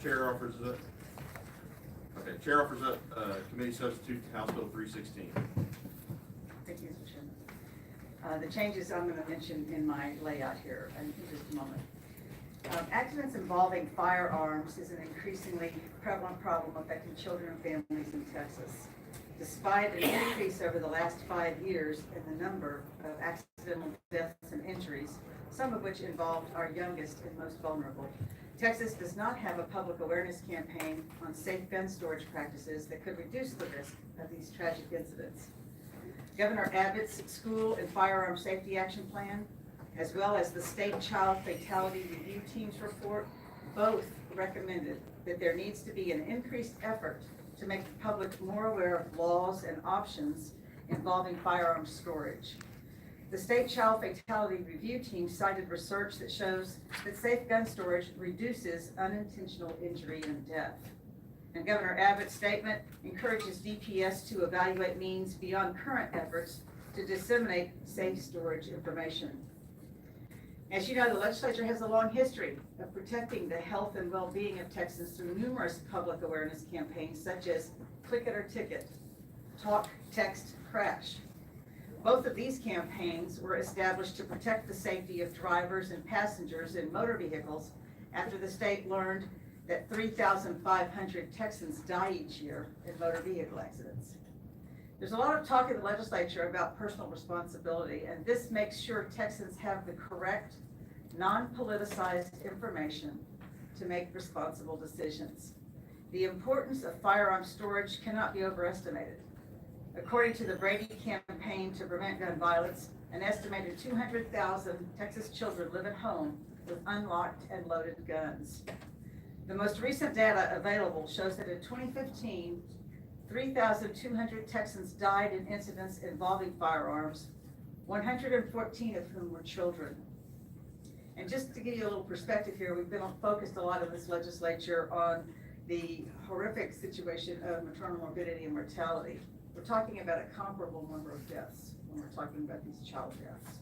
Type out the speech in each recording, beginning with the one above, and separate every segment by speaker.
Speaker 1: Chair offers up. Okay, Chair offers up committee substitute to House Bill 316.
Speaker 2: Thank you, Mr. Chairman. The changes I'm going to mention in my layout here in just a moment. Accidents involving firearms is an increasingly prevalent problem affecting children and families in Texas. Despite an increase over the last 5 years in the number of accidental deaths and injuries, some of which involved our youngest and most vulnerable, Texas does not have a public awareness campaign on safe gun storage practices that could reduce the risk of these tragic incidents. Governor Abbott's School and Firearm Safety Action Plan, as well as the State Child Fatality Review Team's report, both recommended that there needs to be an increased effort to make the public more aware of laws and options involving firearm storage. The State Child Fatality Review Team cited research that shows that safe gun storage reduces unintentional injury and death. And Governor Abbott's statement encourages DPS to evaluate means beyond current efforts to disseminate safe storage information. As you know, the legislature has a long history of protecting the health and well-being of Texans through numerous public awareness campaigns such as Click It or Ticket, Talk, Text, Crash. Both of these campaigns were established to protect the safety of drivers and passengers in motor vehicles after the state learned that 3,500 Texans die each year in motor vehicle accidents. There's a lot of talk in the legislature about personal responsibility, and this makes sure Texans have the correct, non-politicized information to make responsible decisions. The importance of firearm storage cannot be overestimated. According to the Brady Campaign to Prevent Gun Violence, an estimated 200,000 Texas children live at home with unlocked and loaded guns. The most recent data available shows that in 2015, 3,200 Texans died in incidents involving firearms, 114 of whom were children. And just to give you a little perspective here, we've been focused a lot in this legislature on the horrific situation of maternal morbidity and mortality. We're talking about a comparable number of deaths when we're talking about these child deaths.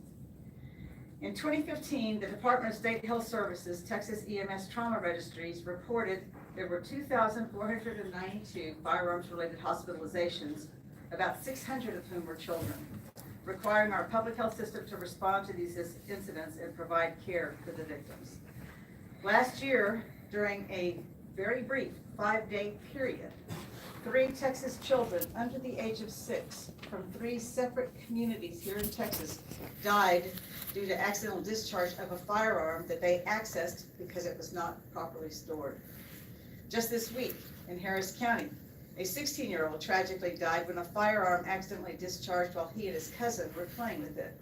Speaker 2: In 2015, the Department of State Health Services Texas EMS Trauma Registries reported there were 2,492 firearms-related hospitalizations, about 600 of whom were children, requiring our public health system to respond to these incidents and provide care for the victims. Last year, during a very brief 5-day period, 3 Texas children under the age of 6 from 3 separate communities here in Texas died due to accidental discharge of a firearm that they accessed because it was not properly stored. Just this week in Harris County, a 16-year-old tragically died when a firearm accidentally discharged while he and his cousin were playing with it.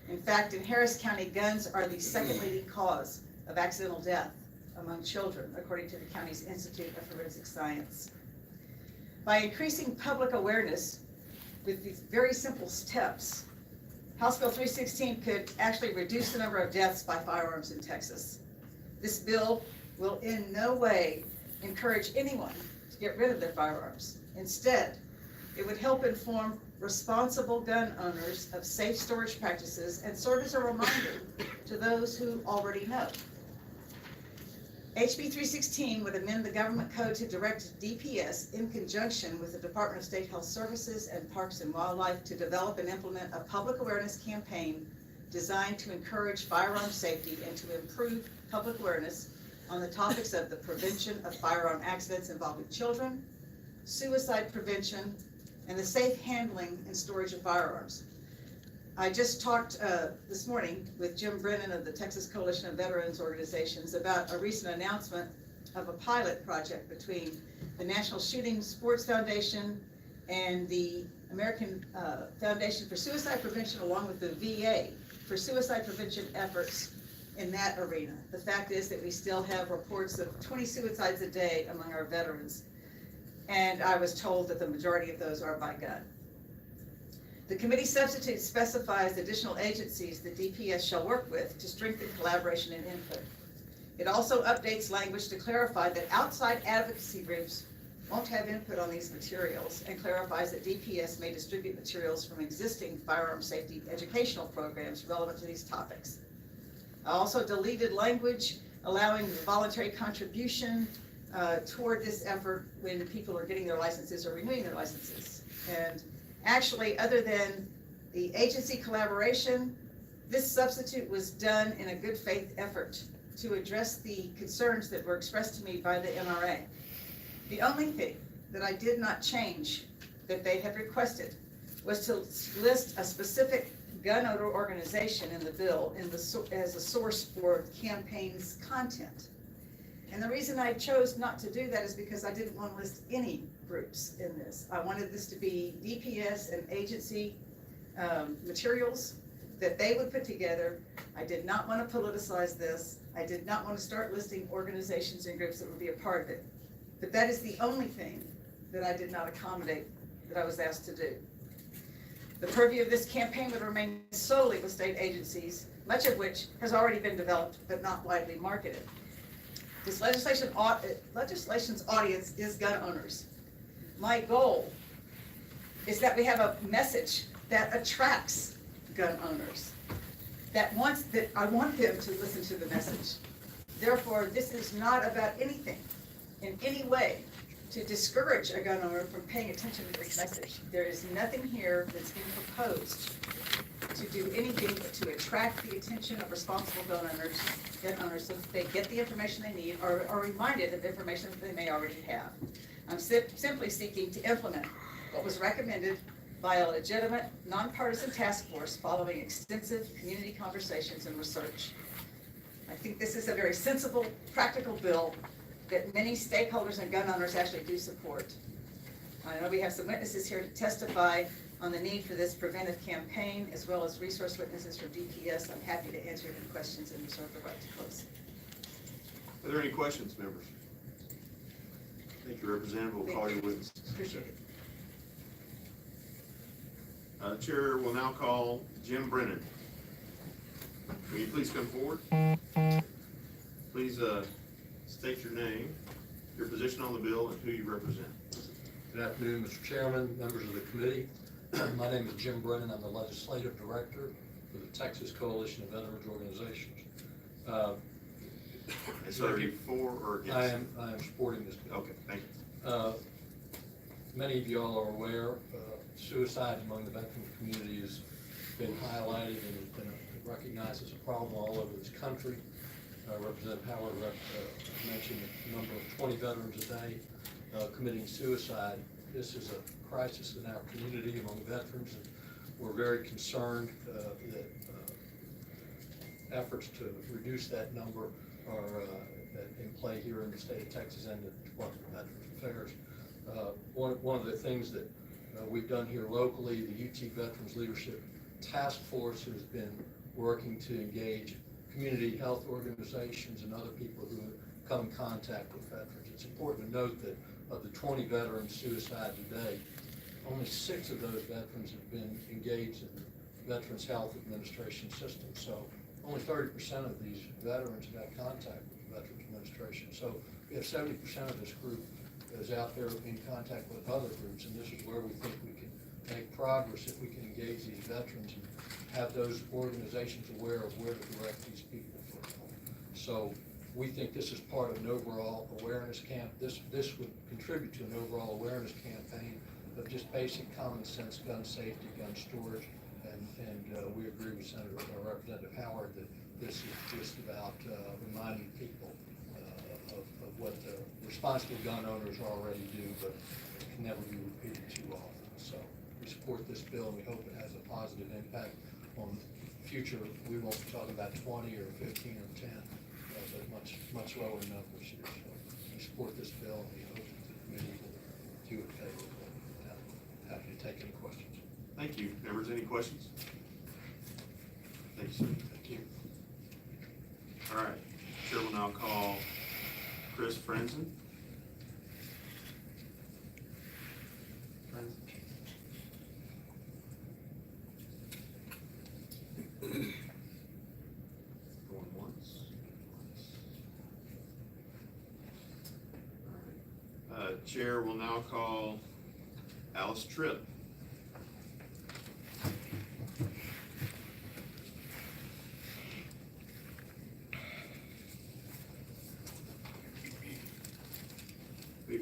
Speaker 2: In fact, in Harris County, guns are the second leading cause of accidental death among children, according to the county's Institute of Forensic Science. By increasing public awareness with these very simple steps, House Bill 316 could actually reduce the number of deaths by firearms in Texas. This bill will in no way encourage anyone to get rid of their firearms. Instead, it would help inform responsible gun owners of safe storage practices and serve as a reminder to those who already know. HB 316 would amend the government code to direct DPS in conjunction with the Department of State Health Services and Parks and Wildlife to develop and implement a public awareness campaign designed to encourage firearm safety and to improve public awareness on the topics of the prevention of firearm accidents involving children, suicide prevention, and the safe handling and storage of firearms. I just talked this morning with Jim Brennan of the Texas Coalition of Veterans Organizations about a recent announcement of a pilot project between the National Shooting Sports Foundation and the American Foundation for Suicide Prevention, along with the VA, for suicide prevention efforts in that arena. The fact is that we still have reports of 20 suicides a day among our veterans, and I was told that the majority of those are by gun. The committee substitute specifies additional agencies that DPS shall work with to strengthen collaboration and input. It also updates language to clarify that outside advocacy groups won't have input on these materials, and clarifies that DPS may distribute materials from existing firearm safety educational programs relevant to these topics. I also deleted language allowing voluntary contribution toward this effort when people are getting their licenses or renewing their licenses. And actually, other than the agency collaboration, this substitute was done in a good faith effort to address the concerns that were expressed to me by the NRA. The only thing that I did not change that they had requested was to list a specific gun owner organization in the bill as a source for the campaign's content. And the reason I chose not to do that is because I didn't want to list any groups in this. I wanted this to be DPS and agency materials that they would put together. I did not want to politicize this. I did not want to start listing organizations and groups that would be a part of it. But that is the only thing that I did not accommodate that I was asked to do. The purview of this campaign would remain solely with state agencies, much of which has already been developed but not widely marketed. This legislation's audience is gun owners. My goal is that we have a message that attracts gun owners, that I want them to listen to the message. Therefore, this is not about anything in any way to discourage a gun owner from paying attention to this message. There is nothing here that's being proposed to do anything but to attract the attention of responsible gun owners so that they get the information they need or are reminded of information that they may already have. I'm simply seeking to implement what was recommended by a legitimate, nonpartisan task force following extensive community conversations and research. I think this is a very sensible, practical bill that many stakeholders and gun owners actually do support. I know we have some witnesses here to testify on the need for this preventive campaign, as well as resource witnesses from DPS. I'm happy to answer any questions and reserve the right to close.
Speaker 1: Are there any questions, members? Thank you, Representative. We'll call your witnesses.
Speaker 2: Appreciate it.
Speaker 1: Chair will now call Jim Brennan. Will you please come forward? Please state your name, your position on the bill, and who you represent.
Speaker 3: Good afternoon, Mr. Chairman, members of the committee. My name is Jim Brennan. I'm the Legislative Director for the Texas Coalition of Veterans Organizations.
Speaker 1: So are you for or against?
Speaker 3: I am supporting this bill.
Speaker 1: Okay, thank you.
Speaker 3: Many of y'all are aware, suicide among the veteran community has been highlighted and has been recognized as a problem all over this country. Representative Howard mentioned the number of 20 veterans a day committing suicide. This is a crisis in our community among veterans, and we're very concerned that efforts to reduce that number are in play here in the state of Texas and the Department of Veterans Affairs. One of the things that we've done here locally, the UT Veterans Leadership Task Force has been working to engage community health organizations and other people who come in contact with veterans. It's important to note that of the 20 veterans suicide today, only 6 of those veterans have been engaged in the Veterans Health Administration system. So only 30% of these veterans have had contact with the Veterans Administration. So we have 70% of this group is out there in contact with other groups, and this is where we think we can make progress if we can engage these veterans and have those organizations aware of where to direct these people for help. So we think this is part of an overall awareness camp. This would contribute to an overall awareness campaign of just basic common sense gun safety, gun storage, and we agree with Representative Howard that this is just about reminding people of what the responsible gun owners already do, but it can never be repeated too often. So we support this bill, and we hope it has a positive impact on the future. We won't be talking about 20 or 15 or 10, but much lower numbers here. So we support this bill, and we hope that the committee will do it favorably. Happy to take any questions.
Speaker 1: Thank you. Members, any questions? Thank you, sir.
Speaker 3: Thank you.
Speaker 1: All right. Chair will now call Chris Franzen. Going once. All right. Chair will now call Alice Tripp.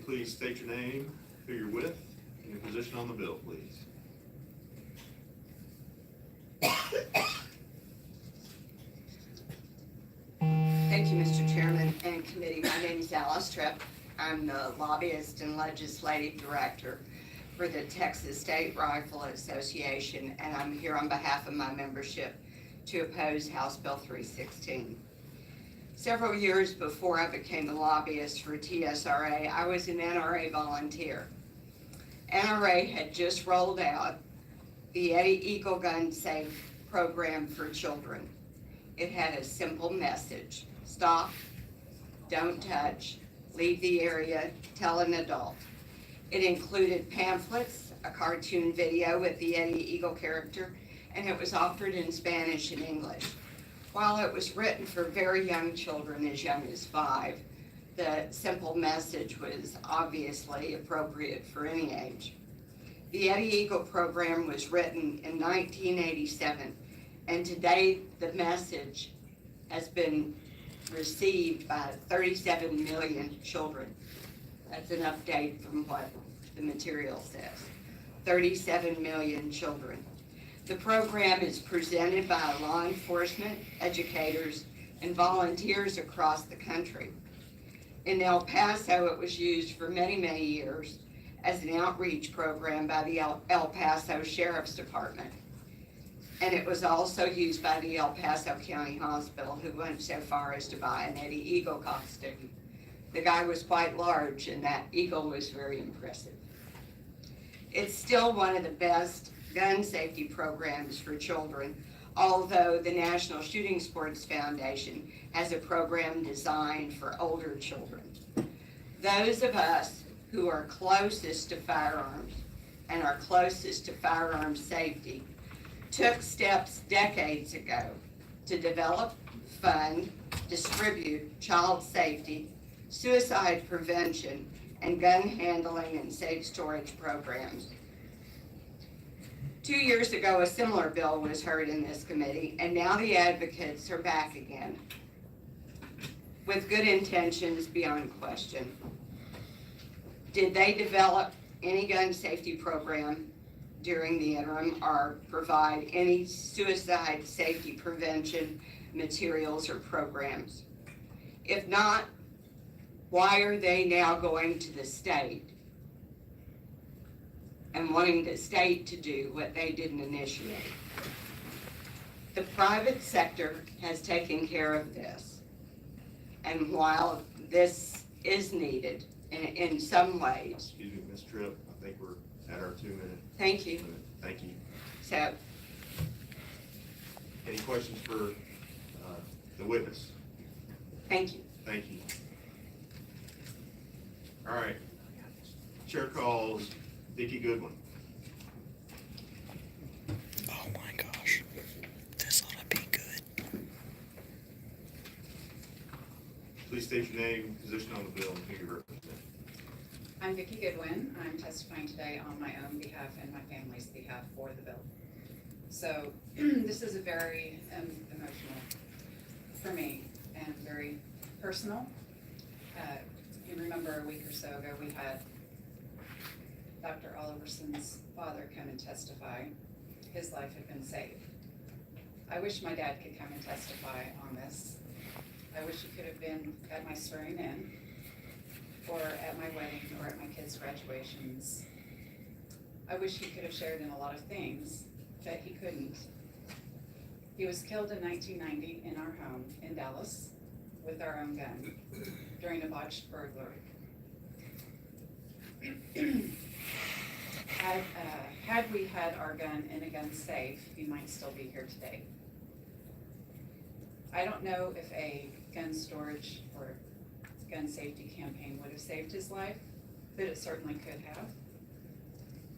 Speaker 1: please state your name, who you're with, and your position on the bill, please?
Speaker 4: Thank you, Mr. Chairman and committee. My name is Alice Tripp. I'm the lobbyist and legislative director for the Texas State Rifle Association, and I'm here on behalf of my membership to oppose House Bill 316. Several years before I became a lobbyist for TSRA, I was an NRA volunteer. NRA had just rolled out the Eddie Eagle Gun Safe program for children. It had a simple message: stop, don't touch, leave the area, tell an adult. It included pamphlets, a cartoon video with the Eddie Eagle character, and it was offered in Spanish and English. While it was written for very young children as young as 5, the simple message was obviously appropriate for any age. The Eddie Eagle program was written in 1987, and today the message has been received by 37 million children. That's an update from what the material says. 37 million children. The program is presented by law enforcement, educators, and volunteers across the country. In El Paso, it was used for many, many years as an outreach program by the El Paso Sheriff's Department. And it was also used by the El Paso County Hospital, who went so far as to buy an Eddie Eagle costume. The guy was quite large, and that eagle was very impressive. It's still one of the best gun safety programs for children, although the National Shooting Sports Foundation has a program designed for older children. Those of us who are closest to firearms and are closest to firearms safety took steps decades ago to develop, fund, distribute child safety, suicide prevention, and gun handling and safe storage programs. 2 years ago, a similar bill was heard in this committee, and now the advocates are back again with good intentions beyond question. Did they develop any gun safety program during the interim or provide any suicide safety prevention materials or programs? If not, why are they now going to the state and wanting the state to do what they didn't initiate? The private sector has taken care of this. And while this is needed in some ways.
Speaker 1: Excuse me, Ms. Tripp, I think we're at our 2 minute.
Speaker 4: Thank you.
Speaker 1: Thank you.
Speaker 4: So,
Speaker 1: Any questions for the witness?
Speaker 4: thank you.
Speaker 1: Thank you. All right. Chair calls Vicki Goodwin.
Speaker 5: Oh my gosh. This ought to be good.
Speaker 1: Please state your name, position on the bill, and who you represent.
Speaker 6: I'm Vicki Goodwin. I'm testifying today on my own behalf and my family's behalf for the bill. So this is a very emotional for me and very personal. You remember a week or so ago, we had Dr. Oliverson's father come and testify. His life had been saved. I wish my dad could come and testify on this. I wish he could have been at my swearing in, or at my wedding, or at my kids' graduations. I wish he could have shared in a lot of things, but he couldn't. He was killed in 1990 in our home in Dallas with our own gun during a botched burglary. Had we had our gun in a gun safe, he might still be here today. I don't know if a gun storage or gun safety campaign would have saved his life, but it certainly could have.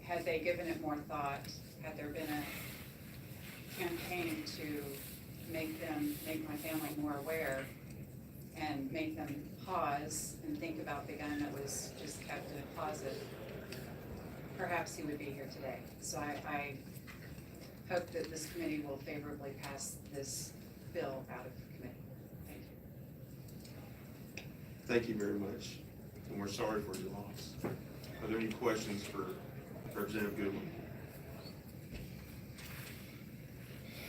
Speaker 6: Had they given it more thought, had there been a campaign to make my family more aware and make them pause and think about the gun that was just kept in a closet, perhaps he would be here today. So I hope that this committee will favorably pass this bill out of committee. Thank you.
Speaker 1: Thank you very much. and we're sorry for your loss. Are there any questions for Representative Goodwin?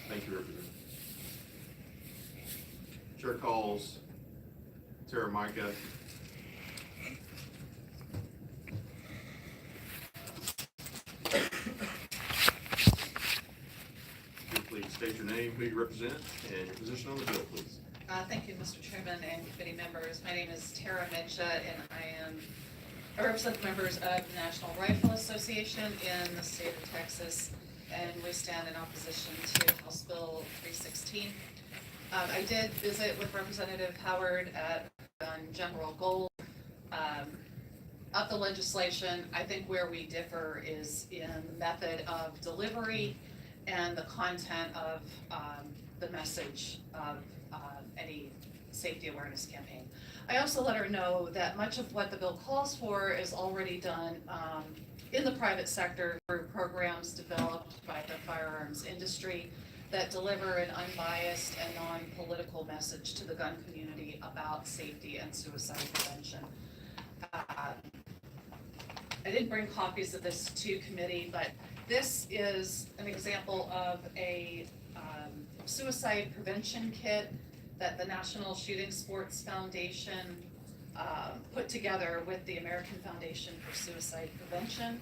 Speaker 1: Thank you, Representative. Chair calls Tara Micah. Please state your name, who you represent, and your position on the bill, please.
Speaker 7: Thank you, Mr. Chairman and committee members. My name is Tara Mitcha, and I represent the members of the National Rifle Association in the state of Texas, and we stand in opposition to House Bill 316. I did visit with Representative Howard on general goal of the legislation. I think where we differ is in the method of delivery and the content of the message of any safety awareness campaign. I also let her know that much of what the bill calls for is already done in the private sector through programs developed by the firearms industry that deliver an unbiased and non-political message to the gun community about safety and suicide prevention. I didn't bring copies of this to committee, but this is an example of a suicide prevention kit that the National Shooting Sports Foundation put together with the American Foundation for Suicide Prevention.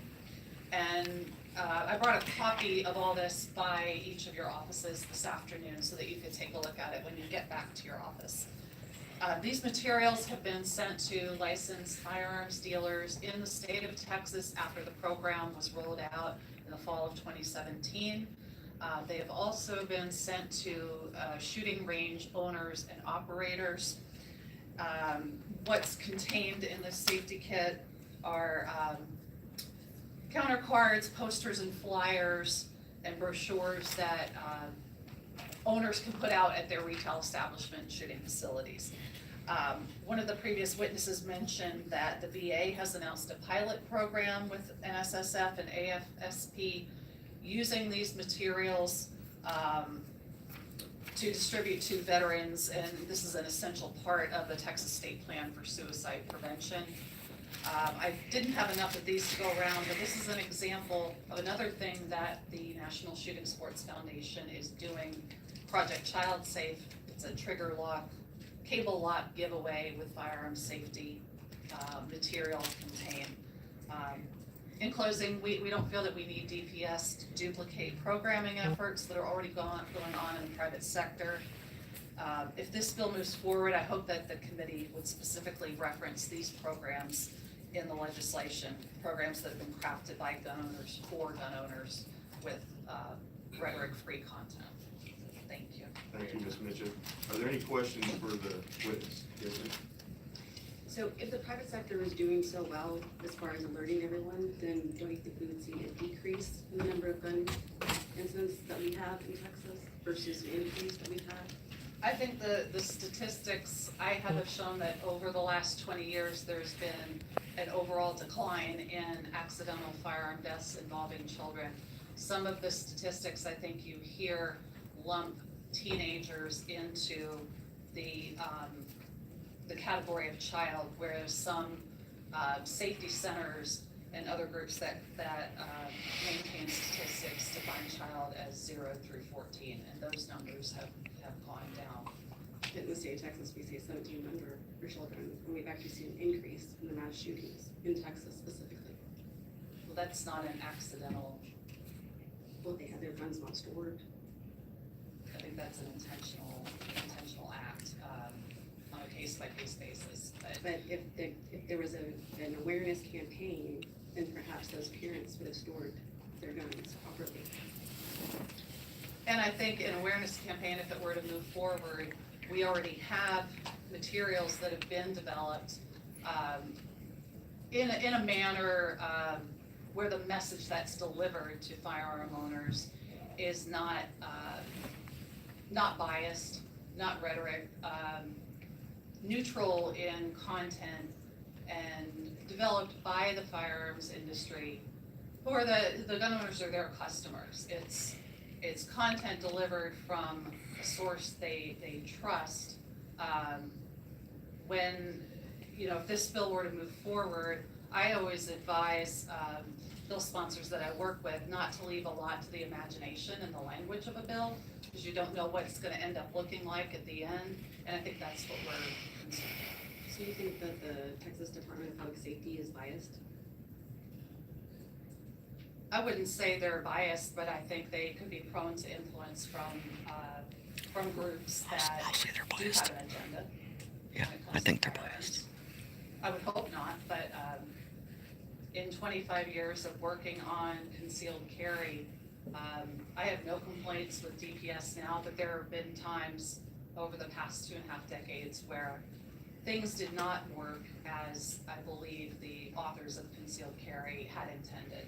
Speaker 7: And I brought a copy of all this by each of your offices this afternoon so that you could take a look at it when you get back to your office. These materials have been sent to licensed firearms dealers in the state of Texas after the program was rolled out in the fall of 2017. They have also been sent to shooting range owners and operators. What's contained in this safety kit are counter cards, posters and flyers, and brochures that owners can put out at their retail establishment shooting facilities. One of the previous witnesses mentioned that the VA has announced a pilot program with NSSF and AFSP using these materials to distribute to veterans, and this is an essential part of the Texas State Plan for Suicide Prevention. I didn't have enough of these to go around, but this is an example of another thing that the National Shooting Sports Foundation is doing, Project Child Safe. It's a trigger lock, cable lock giveaway with firearm safety material contained. In closing, we don't feel that we need DPS to duplicate programming efforts that are already going on in the private sector. If this bill moves forward, I hope that the committee would specifically reference these programs in the legislation, programs that have been crafted by gun owners for gun owners with rhetoric-free content. Thank you.
Speaker 1: Thank you, Ms. Mitchell. Are there any questions for the witness? Yes, ma'am.
Speaker 8: So if the private sector is doing so well as far as alerting everyone, then don't you think we would see a decrease in the number of gun incidents that we have in Texas versus the increase that we've had?
Speaker 7: I think the statistics I have shown that over the last 20 years, there's been an overall decline in accidental firearm deaths involving children. Some of the statistics I think you hear lump teenagers into the category of child, whereas some safety centers and other groups that maintain statistics define child as 0 through 14, and those numbers have gone down.
Speaker 8: In the state of Texas, we say 1,700 for children, and we've actually seen an increase in the mass shootings in Texas specifically.
Speaker 7: Well, that's not an accidental.
Speaker 8: Well, they have their guns not stored.
Speaker 7: I think that's an intentional act on a case-by-case basis.
Speaker 8: But if there was an awareness campaign, then perhaps those parents would have stored their guns properly.
Speaker 7: And I think an awareness campaign, if it were to move forward, we already have materials that have been developed in a manner where the message that's delivered to firearm owners is not biased, not rhetoric, neutral in content, and developed by the firearms industry, who are the gun owners are their customers. It's content delivered from a source they trust. When you know, if this bill were to move forward, I always advise, bill sponsors that I work with not to leave a lot to the imagination and the language of a bill, because you don't know what it's gonna end up looking like at the end, and I think that's what we're concerned about.
Speaker 8: So you think that the Texas Department of Public Safety is biased?
Speaker 7: I wouldn't say they're biased, but I think they could be prone to influence from groups that
Speaker 5: Mostly they're
Speaker 7: do
Speaker 5: biased.
Speaker 7: have an agenda.
Speaker 5: Yeah,
Speaker 7: when it
Speaker 5: I
Speaker 7: comes
Speaker 5: think
Speaker 7: to
Speaker 5: they're
Speaker 7: firearms.
Speaker 5: biased.
Speaker 7: I would hope not, but in 25 years of working on concealed carry, I have no complaints with DPS now, but there have been times over the past 2.5 decades where things did not work as I believe the authors of concealed carry had intended.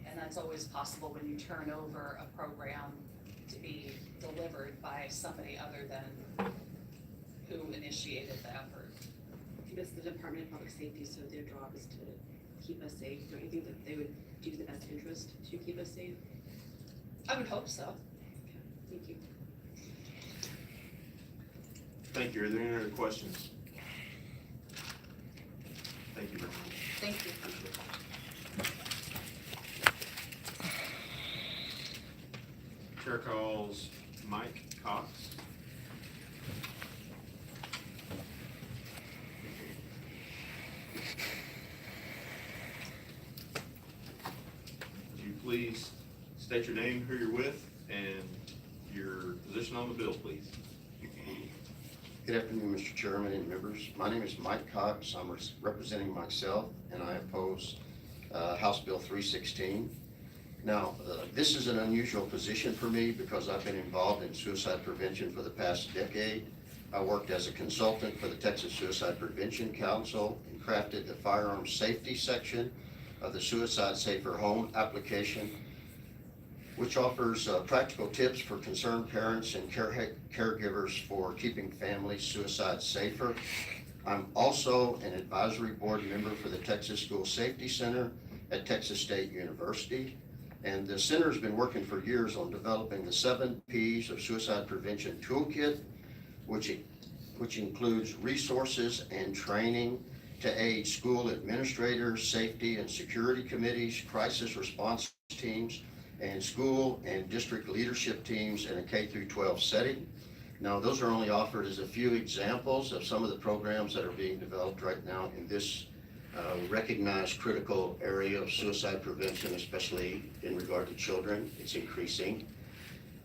Speaker 7: And that's always possible when you turn over a program to be delivered by somebody other than who initiated the effort.
Speaker 8: It's the Department of Public Safety, so their job is to keep us safe. Don't you think that they would do the best interest to keep us safe?
Speaker 7: I would hope so.
Speaker 8: Thank you.
Speaker 1: Thank you. Are there any other questions? Thank you very much.
Speaker 7: Thank you.
Speaker 1: Chair calls Mike Cox. Would you please state your name, who you're with, and your position on the bill, please?
Speaker 9: Good afternoon, Mr. Chairman and members. My name is Mike Cox. I'm representing myself, and I oppose House Bill 316. Now, this is an unusual position for me because I've been involved in suicide prevention for the past decade. I worked as a consultant for the Texas Suicide Prevention Council and crafted the firearms safety section of the Suicide Safer Home application, which offers practical tips for concerned parents and caregivers for keeping families suicide safer. I'm also an advisory board member for the Texas School Safety Center at Texas State University. And the center's been working for years on developing the 7 Ps of Suicide Prevention Toolkit, which includes resources and training to aid school administrators, safety and security committees, crisis response teams, and school and district leadership teams in a K-12 setting. Now, those are only offered as a few examples of some of the programs that are being developed right now in this recognized critical area of suicide prevention, especially in regard to children. It's increasing.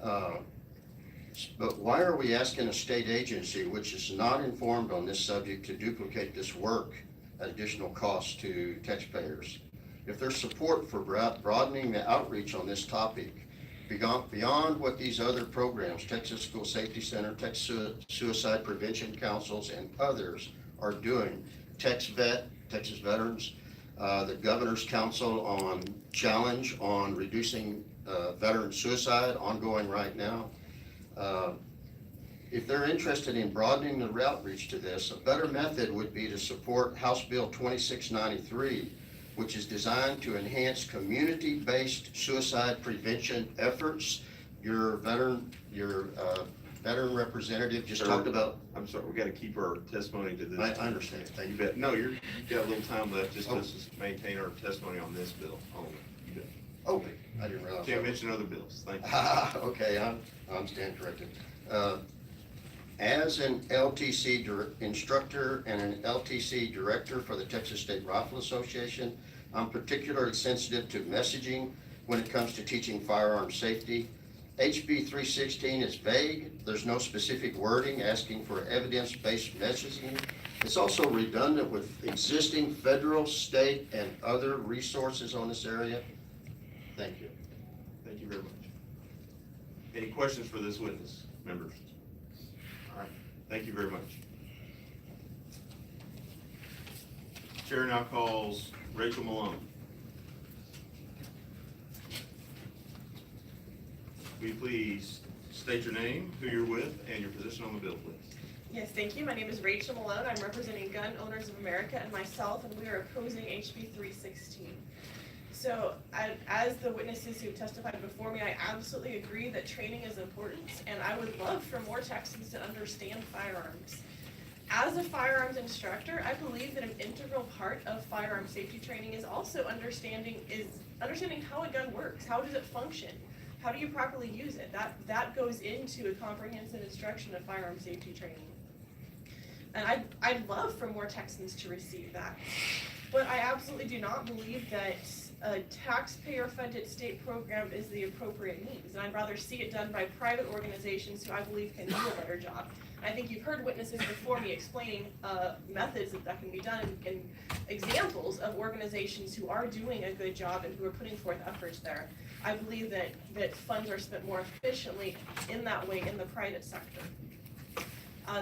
Speaker 9: But why are we asking a state agency which is not informed on this subject to duplicate this work at additional cost to taxpayers? If there's support for broadening the outreach on this topic beyond what these other programs, Texas School Safety Center, Texas Suicide Prevention Councils, and others are doing, Texas Veterans, the Governor's Council on Challenge on reducing veteran suicide, ongoing right now. If they're interested in broadening the outreach to this, a better method would be to support House Bill 2693, which is designed to enhance community-based suicide prevention efforts. Your veteran representative just talked about.
Speaker 1: I'm sorry, we gotta keep our testimony to this.
Speaker 9: I understand, thank
Speaker 1: You
Speaker 9: you.
Speaker 1: bet. No, you've got a little time left, just let's just maintain our testimony on this bill only. You bet.
Speaker 9: Okay, I didn't realize.
Speaker 1: Can't
Speaker 9: that.
Speaker 1: mention other bills. Thank you.
Speaker 9: Okay, I'm stand corrected. As an LTC instructor and an LTC director for the Texas State Rifle Association, I'm particularly sensitive to messaging when it comes to teaching firearm safety. HB 316 is vague. There's no specific wording asking for evidence-based messaging. It's also redundant with existing federal, state, and other resources on this area. Thank you.
Speaker 1: Thank you very much. Any questions for this witness, members? All right, thank you very much. Chair now calls Rachel Malone. Will you please state your name, who you're with, and your position on the bill, please?
Speaker 10: Yes, thank you. My name is Rachel Malone. I'm representing Gun Owners of America and myself, and we are opposing HB 316. So, as the witnesses who testified before me, I absolutely agree that training is important, and I would love for more Texans to understand firearms. as a firearms instructor, I believe that an integral part of firearm safety training is also understanding how a gun works. How does it function? How do you properly use it? That goes into a comprehensive instruction of firearm safety training. And I'd love for more Texans to receive that. But I absolutely do not believe that a taxpayer-funded state program is the appropriate means. And I'd rather see it done by private organizations who I believe can do a better job. I think you've heard witnesses before me explaining methods that can be done and examples of organizations who are doing a good job and who are putting forth efforts there. I believe that funds are spent more efficiently in that way in the private sector.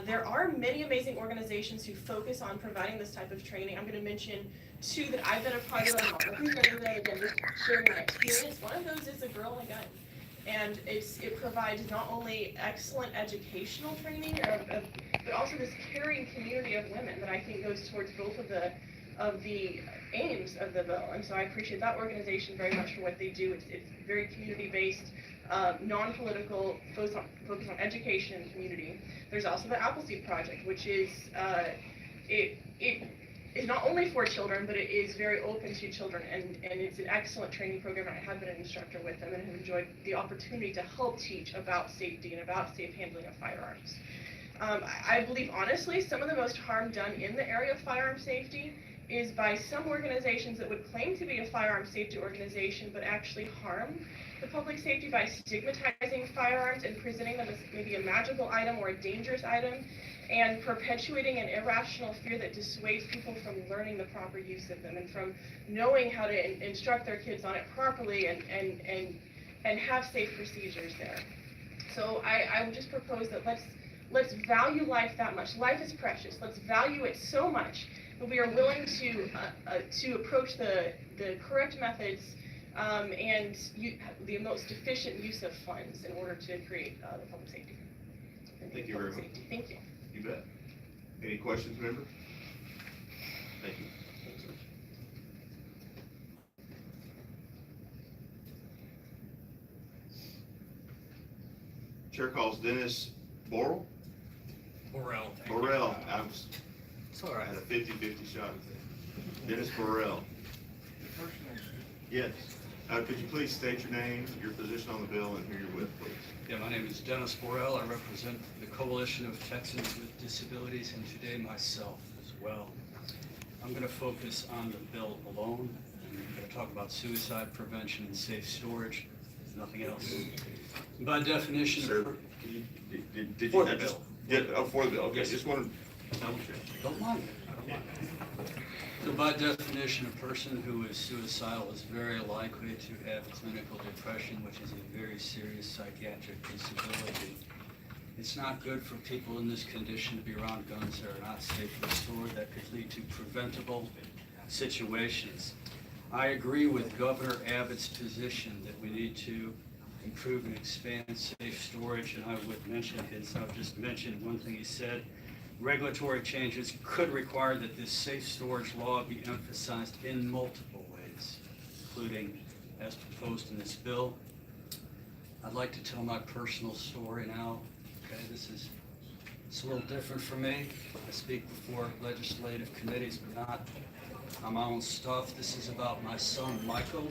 Speaker 10: There are many amazing organizations who focus on providing this type of training. I'm going to mention two that I've been a part of. I'm not representing them, again, just sharing my experience. One of those is A Girl and a Gun. And it provides not only excellent educational training, but also this caring community of women that I think goes towards both of the aims of the bill. And so I appreciate that organization very much for what they do. It's very community-based, non-political, focused on education and community. There's also the Appleseed Project, which is it is not only for children, but it is very open to children, and it's an excellent training program. I have been an instructor with them and have enjoyed the opportunity to help teach about safety and about safe handling of firearms. I believe, honestly, some of the most harm done in the area of firearm safety is by some organizations that would claim to be a firearm safety organization, but actually harm the public safety by stigmatizing firearms and presenting them as maybe a magical item or a dangerous item, and perpetuating an irrational fear that dissuades people from learning the proper use of them and from knowing how to instruct their kids on it properly and have safe procedures there. So I would just propose that let's value life that much. Life is precious. Let's value it so much that we are willing to approach the correct methods and the most efficient use of funds in order to create the public safety.
Speaker 1: Thank you very much.
Speaker 10: Thank you.
Speaker 1: You bet. Any questions, member? Thank you. Chair calls Dennis Borrell. Borrell.
Speaker 5: It's all
Speaker 1: I
Speaker 5: right.
Speaker 1: had a 50-50 shot at that. Dennis Borrell. Yes. Could you please state your name, your position on the bill, and who you're with, please?
Speaker 11: Yeah, my name is Dennis Borrell. I represent the Coalition of Texans with Disabilities, and today myself as well. I'm going to focus on the bill alone. I'm going to talk about suicide prevention and safe storage, nothing else. By definition,
Speaker 1: Sir, did you?
Speaker 11: For the bill.
Speaker 1: For the bill, okay,
Speaker 11: Yes.
Speaker 1: just wanted to double check.
Speaker 11: Don't mind me. So by definition, a person who is suicidal is very likely to have clinical depression, which is a very serious psychiatric disability. It's not good for people in this condition to be around guns that are not safely stored. That could lead to preventable situations. I agree with Governor Abbott's position that we need to improve and expand safe storage, and I would mention I'll just mention one thing he said. Regulatory changes could require that this safe storage law be emphasized in multiple ways, including as proposed in this bill. I'd like to tell my personal story now. Okay, it's a little different for me. I speak before legislative committees, but not on my own stuff. This is about my son, Michael,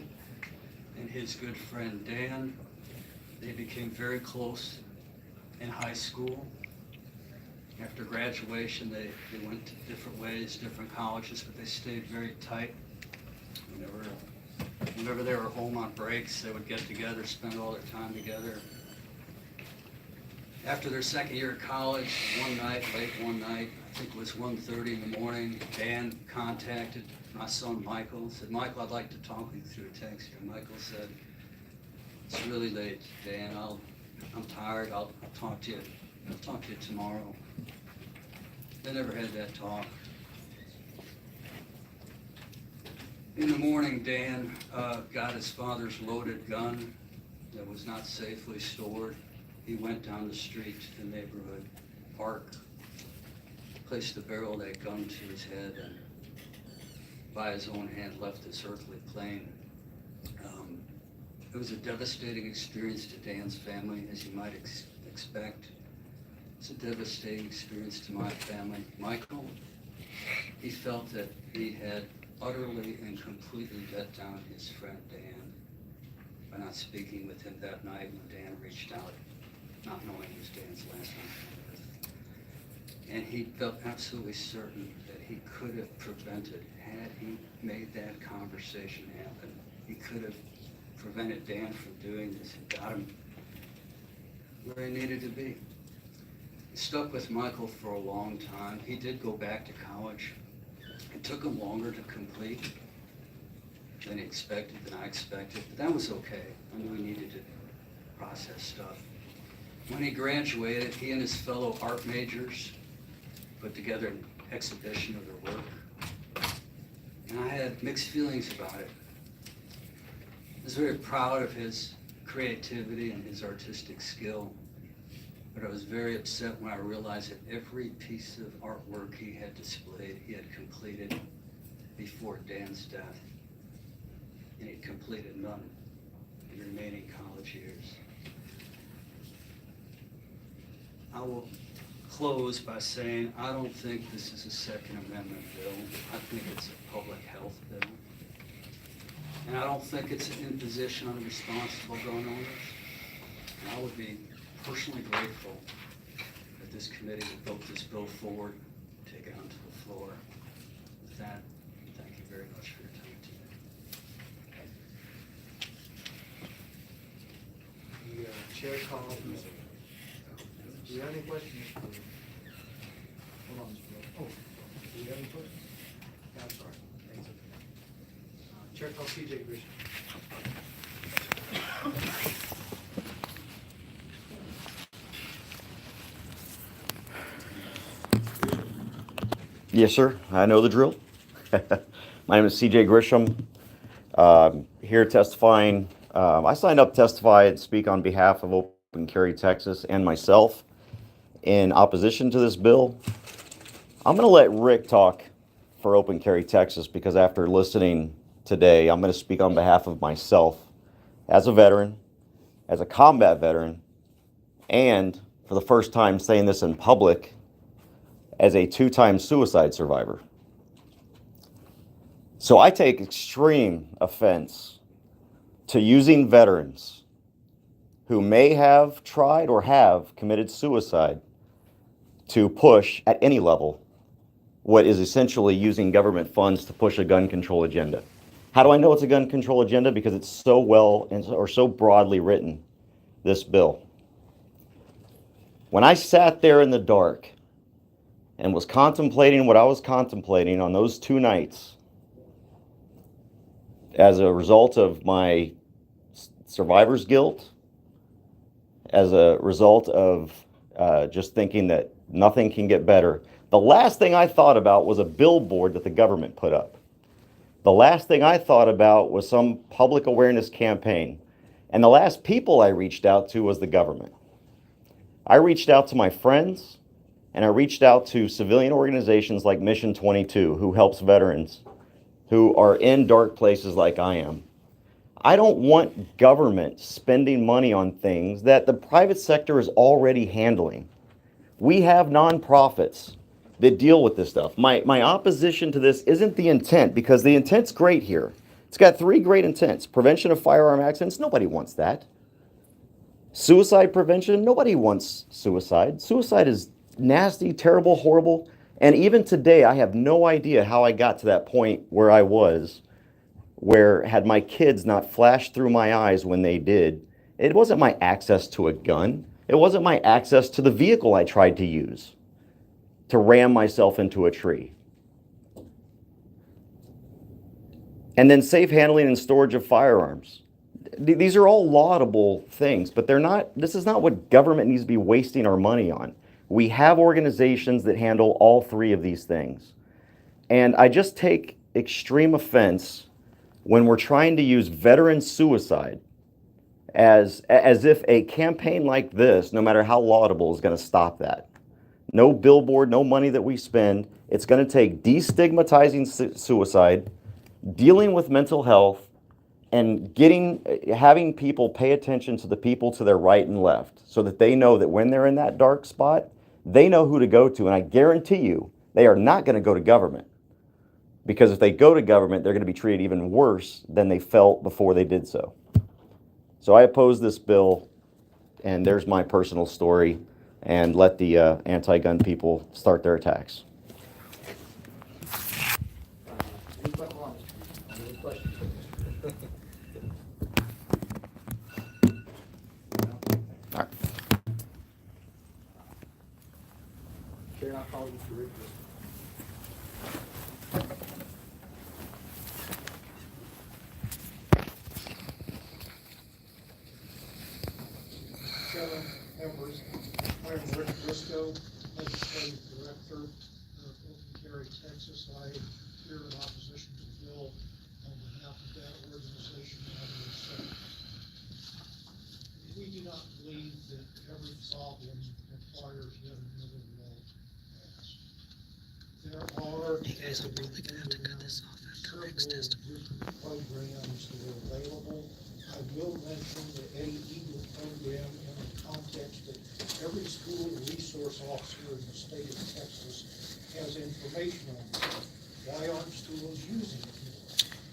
Speaker 11: and his good friend, Dan. They became very close in high school. After graduation, they went to different ways, different colleges, but they stayed very tight. Whenever they were home on breaks, they would get together, spend all their time together. After their second year of college, late one night, I think it was 1:30 in the morning, Dan contacted my son Michael and said, "Michael, I'd like to talk with you through a text here." Michael said, "It's really late, Dan. I'm tired. I'll talk to you tomorrow." They never had that talk. In the morning, Dan got his father's loaded gun that was not safely stored. He went down the street to the neighborhood park, placed the barrel of that gun to his head, and by his own hand left this earthly plane. It was a devastating experience to Dan's family, as you might expect. It's a devastating experience to my family. Michael, he felt that he had utterly and completely let down his friend Dan by not speaking with him that night when Dan reached out, not knowing it was Dan's last night on earth. And he felt absolutely certain that he could have prevented, had he made that conversation happen, he could have prevented Dan from doing this and got him where he needed to be. It stuck with Michael for a long time. He did go back to college. It took him longer to complete than he expected, than I expected, but that was okay. I knew he needed to process stuff. When he graduated, he and his fellow art majors put together an exhibition of their work, and I had mixed feelings about it. I was very proud of his creativity and his artistic skill, but I was very upset when I realized that every piece of artwork he had displayed, he had completed before Dan's death, and he'd completed none in the remaining college years. I will close by saying I don't think this is a Second Amendment bill. I think it's a public health bill. And I don't think it's an imposition on responsible gun owners. And I would be personally grateful that this committee would vote this bill forward, take it onto the floor. With that, thank you very much for your time today.
Speaker 3: The chair calls. Do you have any questions? Hold on, Mr. Bill. Oh, do you have any questions? Yeah, I'm sorry. Thanks. Chair calls CJ Grisham.
Speaker 12: Yes, sir. I know the drill. My name is CJ Grisham. Here testifying. I signed up to testify and speak on behalf of Open Carry Texas and myself in opposition to this bill. I'm going to let Rick talk for Open Carry Texas because after listening today, I'm going to speak on behalf of myself as a veteran, as a combat veteran, and for the first time saying this in public, as a two-time suicide survivor. So I take extreme offense to using veterans who may have tried or have committed suicide to push at any level what is essentially using government funds to push a gun control agenda. How do I know it's a gun control agenda? Because it's so well or so broadly written, this bill. When I sat there in the dark and was contemplating what I was contemplating on those 2 nights as a result of my survivor's guilt, as a result of just thinking that nothing can get better, the last thing I thought about was a billboard that the government put up. The last thing I thought about was some public awareness campaign. And the last people I reached out to was the government. I reached out to my friends, and I reached out to civilian organizations like Mission 22, who helps veterans who are in dark places like I am. I don't want government spending money on things that the private sector is already handling. We have nonprofits that deal with this stuff. My opposition to this isn't the intent, because the intent's great here. It's got 3 great intents. Prevention of firearm accidents, nobody wants that. Suicide prevention, nobody wants suicide. Suicide is nasty, terrible, horrible. And even today, I have no idea how I got to that point where I was, where had my kids not flashed through my eyes when they did, it wasn't my access to a gun. It wasn't my access to the vehicle I tried to use to ram myself into a tree. And then safe handling and storage of firearms. These are all laudable things, but this is not what government needs to be wasting our money on. We have organizations that handle all 3 of these things. And I just take extreme offense when we're trying to use veteran suicide as if a campaign like this, no matter how laudable, is going to stop that. No billboard, no money that we spend. It's going to take destigmatizing suicide, dealing with mental health, and having people pay attention to the people to their right and left so that they know that when they're in that dark spot, they know who to go to, and I guarantee you they are not going to go to government, because if they go to government, they're going to be treated even worse than they felt before they did so. So I oppose this bill, and there's my personal story, and let the anti-gun people start their attacks.
Speaker 3: Any questions?
Speaker 12: All right.
Speaker 3: Chair, I'll call Mr. Rick. Chairman, members, I'm Rick Briscoe, Legislative Director of Open Carry, Texas. I am here in opposition to the bill on behalf of that organization. We do not believe that every problem requires yet another law passed. There are
Speaker 5: You guys are really gonna have to cut this off after Rick's testimony.
Speaker 3: different programs that are available. I will mention the Eddie Eagle program in the context that every school resource officer in the state of Texas has information on it. Why aren't schools using it more?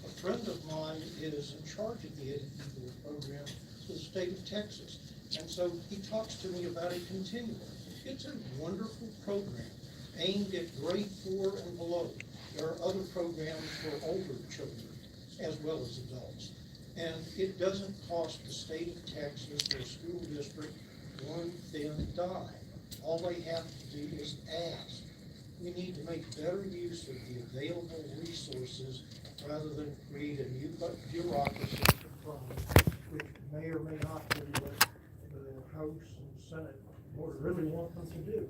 Speaker 3: A friend of mine is in charge of the Eddie Eagle program for the state of Texas. And so he talks to me about it continually. It's a wonderful program aimed at grade 4 and below. There are other programs for older children as well as adults. And it doesn't cost the state of Texas or school district one thin dime. All they have to do is ask. We need to make better use of the available resources rather than create a new bureaucracy which may or may not be what the House and Senate would really want them to do.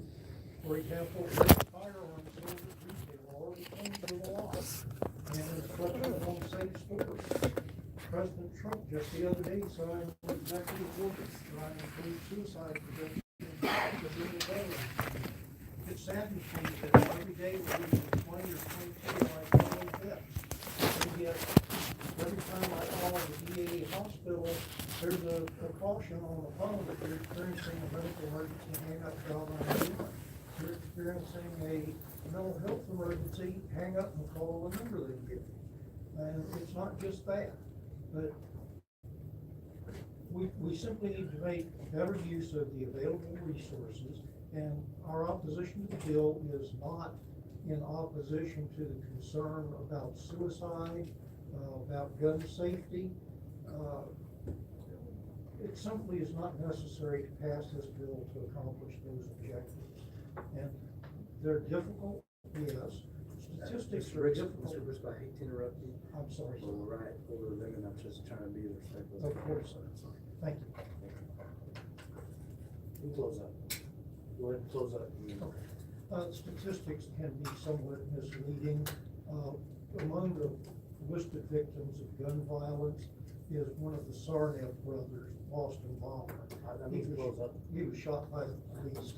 Speaker 3: For example, firearms sold at retail already comes with a law, and it's what we won't say stores. President Trump just the other day signed an executive order trying to include suicide prevention. It saddens me that every day we're losing 20 or 22 like deaths. And yet, every time I call the VA hospital, there's a precaution on the phone that you're experiencing a medical emergency, hang up, dial 911. You're experiencing a mental health emergency, hang up and call the number they give you. And it's not just that, but we simply need to make better use of the available resources, and our opposition to the bill is not in opposition to the concern about suicide, about gun safety. It simply is not necessary to pass this bill to accomplish those objectives. And they're difficult, yes. Statistics are difficult.
Speaker 13: Mr. Briscoe, I hate to interrupt you.
Speaker 3: I'm sorry.
Speaker 13: Well, we're right over the limit. I'm just trying to be respectful.
Speaker 3: Of course. Thank you.
Speaker 13: You can close up. Go ahead and close up.
Speaker 3: Statistics can be somewhat misleading. Among the listed victims of gun violence is one of the Sarnet brothers, Boston bomber. He was shot by the police.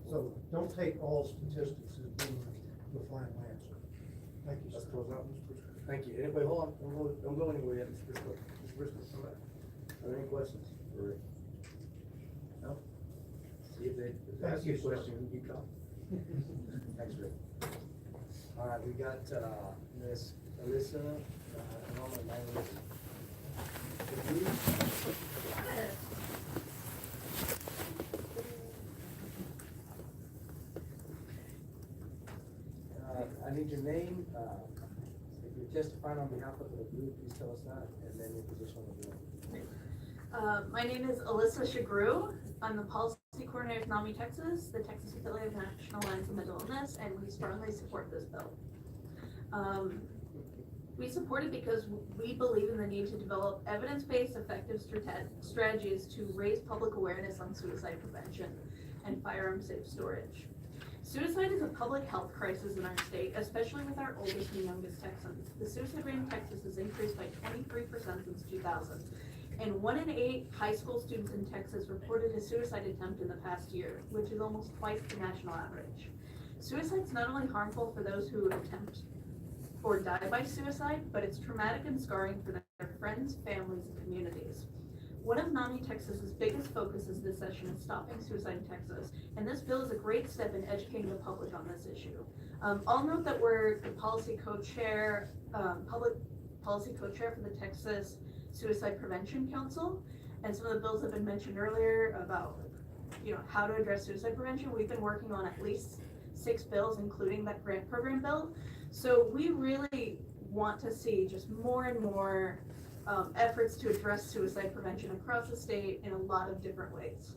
Speaker 3: So don't take all statistics as being the final answer. Thank you.
Speaker 13: Let's close out, Mr. Briscoe. Thank you. Anybody, hold on. Don't go anywhere yet, Mr. Briscoe. Mr. Briscoe, come back. Are there any questions for Rick? No? See if they ask you a question, you come. Thanks, Rick. All right, we got Miss Alyssa, I need your name. If you're testifying on behalf of the group, please tell us that, and then your position on the bill.
Speaker 14: My name is Alyssa Shagru. I'm the policy coordinator of NAMI Texas, the Texas affiliate of National Alliance of Mental Illness, and we strongly support this bill. We support it because we believe in the need to develop evidence-based effective strategies to raise public awareness on suicide prevention and firearm safe storage. Suicide is a public health crisis in our state, especially with our oldest and youngest Texans. The suicide rate in Texas has increased by 23% since 2000. And 1 in 8 high school students in Texas reported a suicide attempt in the past year, which is almost twice the national average. Suicide is not only harmful for those who attempt or die by suicide, but it's traumatic and scarring for their friends, families, and communities. One of NAMI Texas's biggest focuses this session is stopping suicide in Texas, and this bill is a great step in educating the public on this issue. I'll note that we're the public policy co-chair for the Texas Suicide Prevention Council, and some of the bills have been mentioned earlier about, how to address suicide prevention. We've been working on at least 6 bills, including that grant program bill. So we really want to see just more and more efforts to address suicide prevention across the state in a lot of different ways.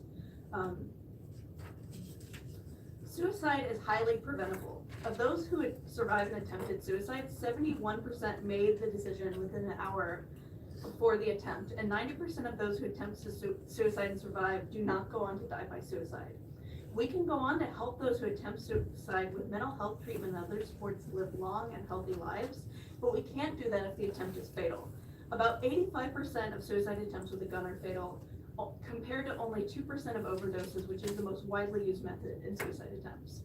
Speaker 14: Suicide is highly preventable. Of those who had survived an attempted suicide, 71% made the decision within an hour before the attempt, and 90% of those who attempt suicide and survive do not go on to die by suicide. We can go on to help those who attempt suicide with mental health treatment and other supports to live long and healthy lives, but we can't do that if the attempt is fatal. About 85% of suicide attempts with a gun are fatal, compared to only 2% of overdoses, which is the most widely used method in suicide attempts.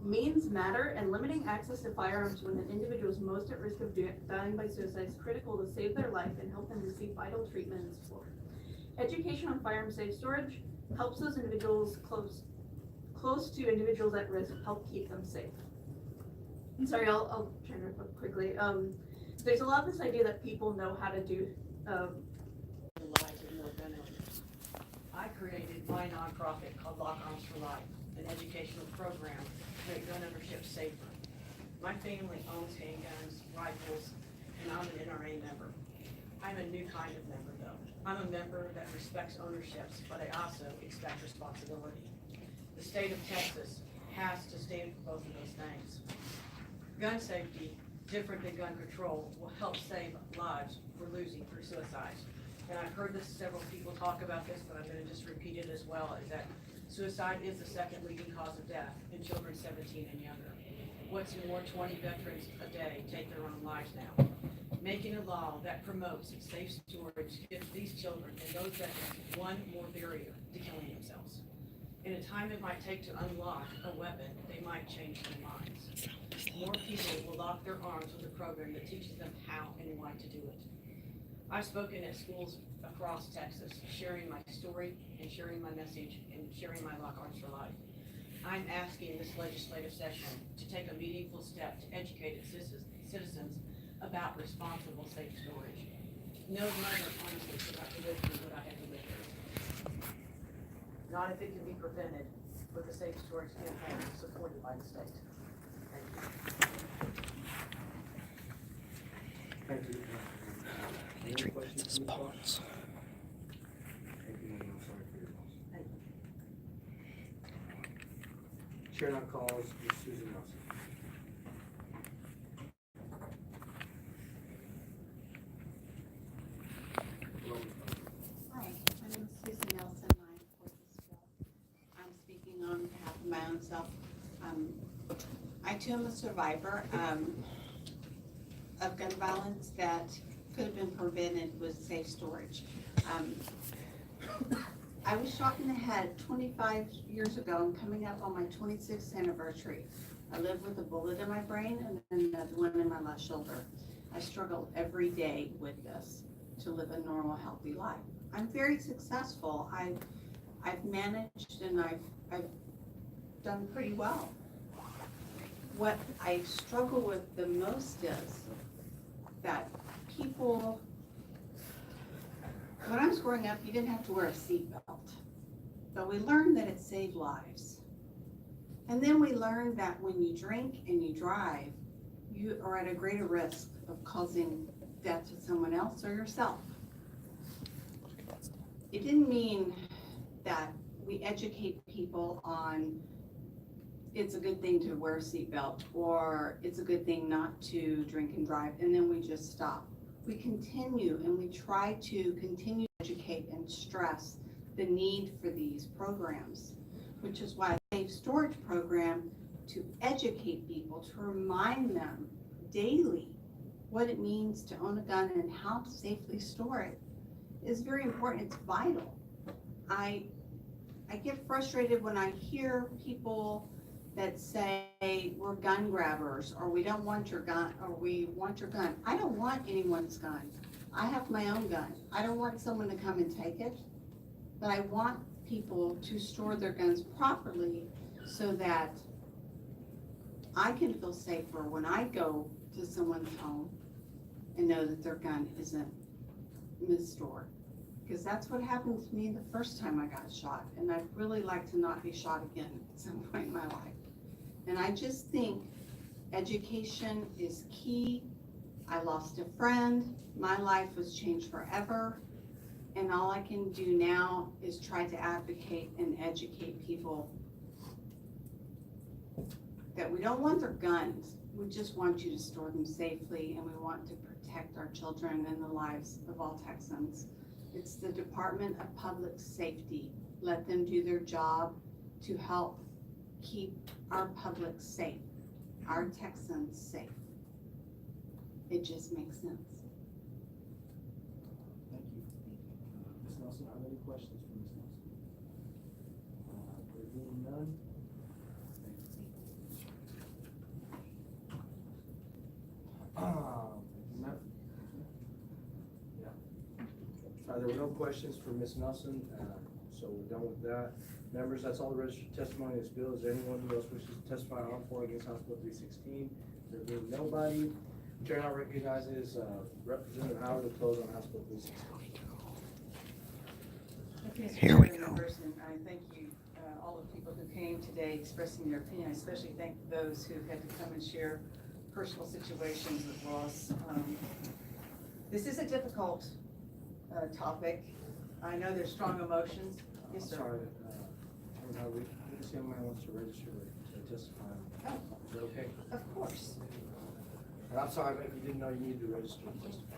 Speaker 14: Means matter, and limiting access to firearms when an individual is most at risk of dying by suicide is critical to save their life and help them receive vital treatment and support. Education on firearm safe storage helps those individuals close to individuals at risk, help keep them safe. I'm sorry, I'll try to quickly. There's a lot of this idea that people know how to do
Speaker 2: lives of more gun owners. I created my nonprofit called Lock Arms for Life, an educational program to make gun ownership safer. My family owns handguns, rifles, and I'm an NRA member. I'm a new kind of member though. I'm a member that respects ownerships, but I also expect responsibility. The state of Texas has to stand for both of those things. Gun safety, different than gun control, will help save lives we're losing through suicide. And I've heard this, several people talk about this, but I'm gonna just repeat it as well, is that suicide is the second leading cause of death in children 17 and younger. What's more, 20 veterans a day take their own lives now. Making a law that promotes safe storage gives these children and those veterans one more barrier to killing themselves. In a time it might take to unlock a weapon, they might change their minds. More people will lock their arms with a program that teaches them how and why to do it. I've spoken at schools across Texas, sharing my story and sharing my message and sharing my Lock Arms for Life. I'm asking this legislative session to take a meaningful step to educate its citizens about responsible safe storage. No mother honestly should have to live through what I had to live through. Not if it can be prevented with a safe storage campaign supported by the state. Thank you.
Speaker 13: Thank you. Any other questions from the floor? Thank you, I'm sorry for your loss.
Speaker 2: Thank you.
Speaker 13: Chair now calls Ms. Susan Nelson.
Speaker 4: Hi, my name is Susan Nelson. I support this bill. I'm speaking on behalf of my own self. I too am a survivor of gun violence that could have been prevented with safe storage. I was shot in the head 25 years ago and coming up on my 26th anniversary. I live with a bullet in my brain and then another one in my left shoulder. I struggle every day with this to live a normal, healthy life. I'm very successful. I've managed and I've done pretty well. What I struggle with the most is that people, when I was growing up, you didn't have to wear a seatbelt, but we learned that it saved lives. And then we learned that when you drink and you drive, you are at a greater risk of causing death to someone else or yourself. It didn't mean that we educate people on it's a good thing to wear a seatbelt or it's a good thing not to drink and drive, and then we just stop. We continue and we try to continue to educate and stress the need for these programs, which is why the Safe Storage Program, to educate people, to remind them daily what it means to own a gun and how to safely store it, is very important. It's vital. I get frustrated when I hear people that say we're gun grabbers or we don't want your gun or we want your gun. I don't want anyone's gun. I have my own gun. I don't want someone to come and take it, but I want people to store their guns properly so that I can feel safer when I go to someone's home and know that their gun isn't misstored. Because that's what happened to me the first time I got shot, and I'd really like to not be shot again at some point in my life. And I just think education is key. I lost a friend, my life was changed forever, and all I can do now is try to advocate and educate people that we don't want their guns, we just want you to store them safely, and we want to protect our children and the lives of all Texans. It's the Department of Public Safety. Let them do their job to help keep our public safe, our Texans safe. It just makes sense.
Speaker 13: Thank you. Ms. Nelson, are there any questions for Ms. Nelson? There being none? No. Yeah. There were no questions for Ms. Nelson, so we're done with that. Members, that's all the registered testimony in this bill. Is there anyone who else wishes to testify on or against House Bill 316? There being nobody, Chair now recognizes Representative Howard to close on House Bill 316.
Speaker 2: Okay, Mr.
Speaker 12: Here we
Speaker 2: Chairman,
Speaker 12: go.
Speaker 2: members, and I thank you, all the people who came today expressing their opinion. I especially thank those who had to come and share personal situations with loss. This is a difficult topic. I know there's strong emotions. Yes, sir.
Speaker 13: Sorry, this young man wants to register to testify.
Speaker 2: Oh.
Speaker 13: Is that okay?
Speaker 2: Of course.
Speaker 13: And I'm sorry, but you didn't know you needed to register to testify.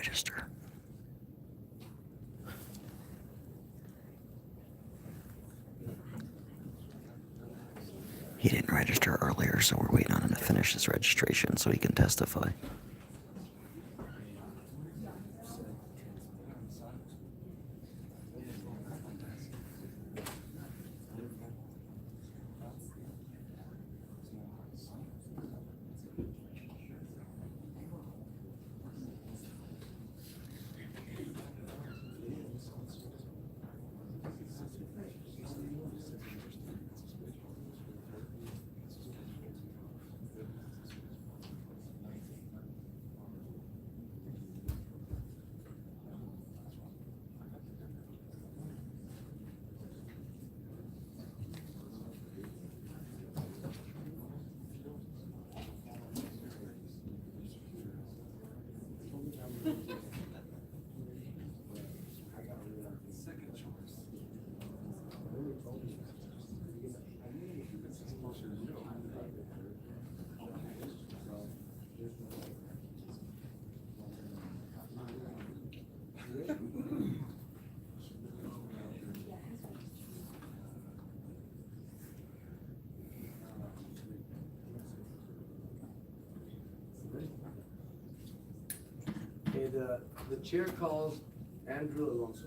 Speaker 5: register. He didn't register earlier, so we're waiting on him to finish his registration so he can testify.
Speaker 13: Okay, the chair calls Andrew Alonso.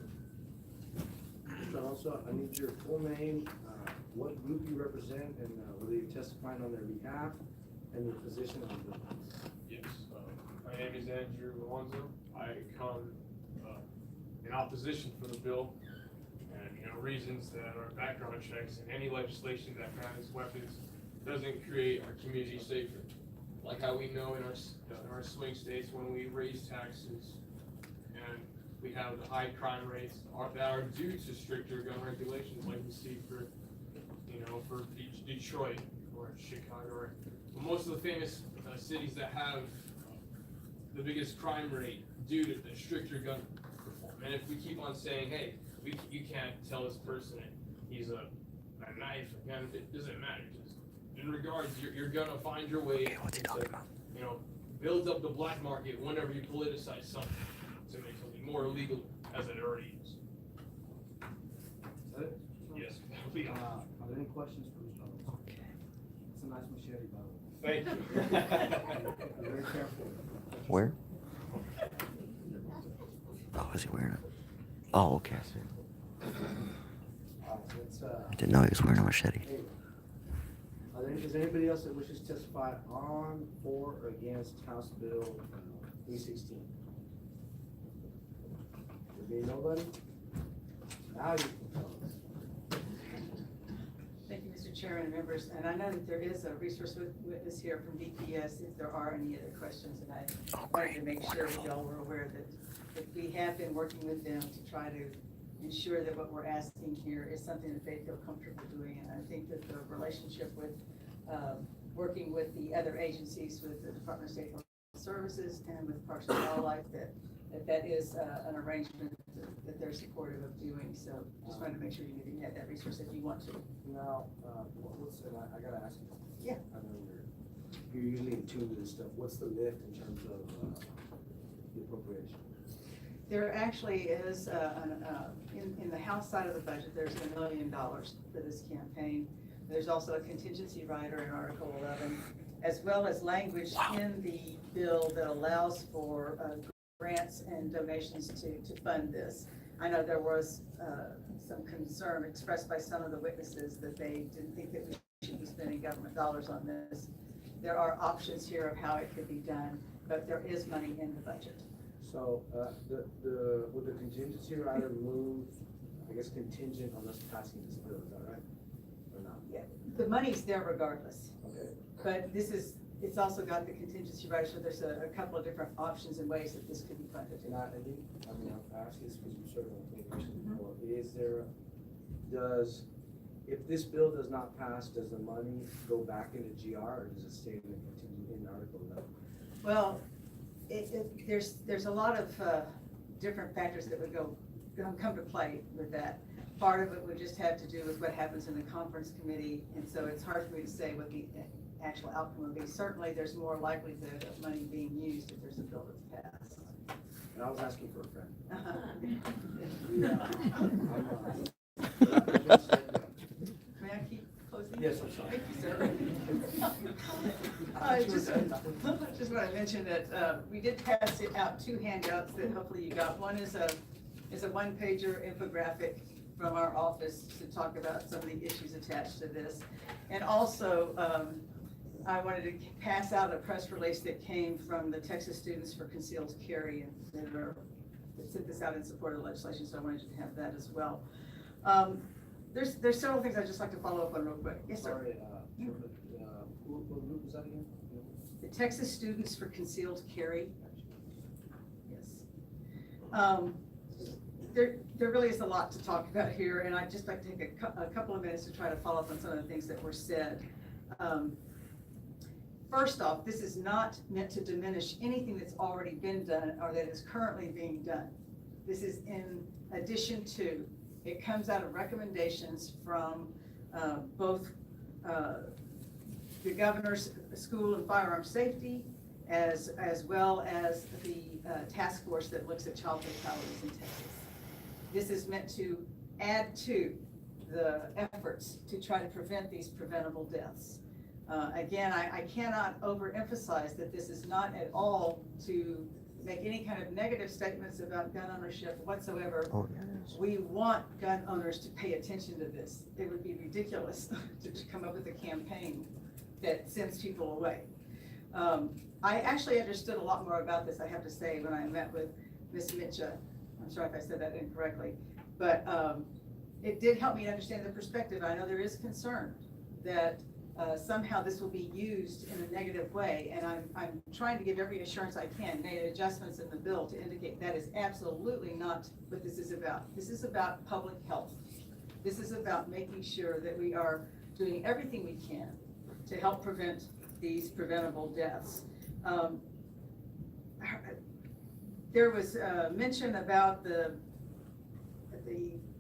Speaker 13: Mr. Alonso, I need your full name, what group you represent, and whether you're testifying on their behalf, and your position on the bill.
Speaker 15: Yes, my name is Andrew Alonso. I come in opposition for the bill, and reasons that our background checks and any legislation that bans weapons doesn't create our community safer. Like how we know in our swing states when we raise taxes and we have the high crime rates that are due to stricter gun regulations, like we see for Detroit or Chicago or most of the famous cities that have the biggest crime rate due to the stricter gun reform. And if we keep on saying, hey, you can't tell this person he's a knife, a gun, it doesn't matter. In regards, you're gonna find your way to, build up the black market whenever you politicize something to make something more illegal as it already is.
Speaker 13: Is that it?
Speaker 15: Yes.
Speaker 13: Are there any questions for Mr. Alonso? Okay. It's a nice machete, by the
Speaker 15: Thank you.
Speaker 13: way. Very careful.
Speaker 5: Where? Oh, is he wearing it? Oh, okay. I didn't know he was wearing a machete.
Speaker 13: Hey, is there anybody else that wishes to testify on, for, or against House Bill 316? There being nobody? Now you can tell us.
Speaker 2: Thank you, Mr. Chairman and members, and I know that there is a resource witness here from DPS if there are any other questions, and I wanted to make sure that y'all were aware that we have been working with them to try to ensure that what we're asking here is something that they feel comfortable doing, and I think that the relationship with working with the other agencies, with the Department of State Health Services and with Parks and Wildlife, that is an arrangement that they're supportive of doing. So just wanted to make sure you had that resource if you want to.
Speaker 13: Now, I gotta ask you.
Speaker 2: Yeah.
Speaker 13: I know you're usually in tune with this stuff. What's the lift in terms of the appropriation?
Speaker 2: There actually is, in the House side of the budget, there's $1 million for this campaign. There's also a contingency rider in Article 11, as well as language in the bill that allows for grants and donations to fund this. I know there was some concern expressed by some of the witnesses that they didn't think that we should be spending government dollars on this. There are options here of how it could be done, but there is money in the budget.
Speaker 13: So, would the contingency rider move, I guess, contingent on us passing this bill, is that right? Or not?
Speaker 2: Yeah, the money's there regardless,
Speaker 13: Okay.
Speaker 2: but it's also got the contingency rider, so there's a couple of different options and ways that this could be funded.
Speaker 13: And I asked this because you served on the commission before. If this bill does not pass, does the money go back into GR or does it stay in Article 11?
Speaker 2: Well, there's a lot of different factors that would come to play with that. Part of it would just have to do with what happens in the conference committee, and so it's hard for me to say what the actual outcome would be. Certainly, there's more likelihood of money being used if there's a bill that's passed.
Speaker 13: And I was asking for a friend.
Speaker 2: May I keep closing?
Speaker 13: Yes, I'm sorry.
Speaker 2: Thank you, sir. I just want to mention that we did pass it out 2 handouts that hopefully you got. One is a one-pager infographic from our office to talk about some of the issues attached to this. And also, I wanted to pass out a press release that came from the Texas Students for Concealed Carry, and that sent this out in support of the legislation, so I wanted you to have that as well. There's several things I'd just like to follow up on real quick. Yes, sir.
Speaker 13: Sorry, what group was that again?
Speaker 2: The Texas Students for Concealed Carry. Yes. There really is a lot to talk about here, and I'd just like to take a couple of minutes to try to follow up on some of the things that were said. First off, this is not meant to diminish anything that's already been done or that is currently being done. This is in addition to, it comes out of recommendations from both the Governor's School and Firearm Safety, as well as the task force that looks at child fatalities in Texas. This is meant to add to the efforts to try to prevent these preventable deaths. Again, I cannot overemphasize that this is not at all to make any kind of negative statements about gun ownership whatsoever.
Speaker 5: Oh, yes.
Speaker 2: We want gun owners to pay attention to this. It would be ridiculous to come up with a campaign that sends people away. I actually understood a lot more about this, I have to say, when I met with Ms. Mitcha. I'm sorry if I said that incorrectly, but it did help me understand the perspective. I know there is concern that somehow this will be used in a negative way, and I'm trying to give every assurance I can, made adjustments in the bill to indicate that is absolutely not what this is about. This is about public health. This is about making sure that we are doing everything we can to help prevent these preventable deaths. There was mention about the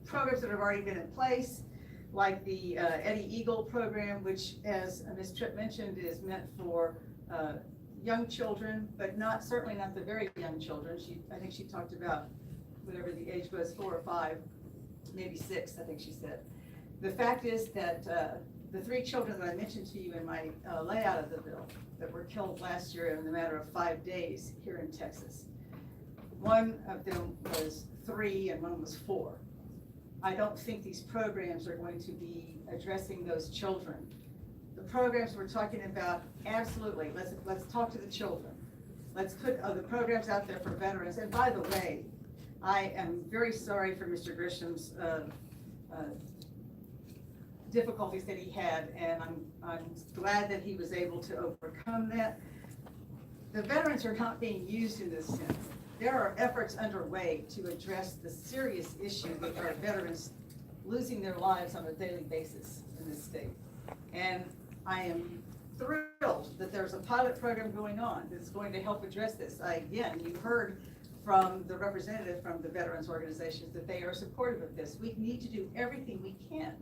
Speaker 2: programs that have already been in place, like the Eddie Eagle program, which, as Ms. Tripp mentioned, is meant for young children, but certainly not the very young children. I think she talked about whatever the age was, 4 or 5, maybe 6, I think she said. The fact is that the 3 children that I mentioned to you in my layout of the bill that were killed last year in the matter of 5 days here in Texas, one of them was 3 and one was 4. I don't think these programs are going to be addressing those children. The programs we're talking about, absolutely, let's talk to the children. Let's put the programs out there for veterans. And by the way, I am very sorry for Mr. Grisham's difficulties that he had, and I'm glad that he was able to overcome that. The veterans are not being used in this sense. There are efforts underway to address the serious issue that our veterans losing their lives on a daily basis in this state. And I am thrilled that there's a pilot program going on that's going to help address this. Again, you heard from the representative from the veterans organizations that they are supportive of this. We need to do everything we can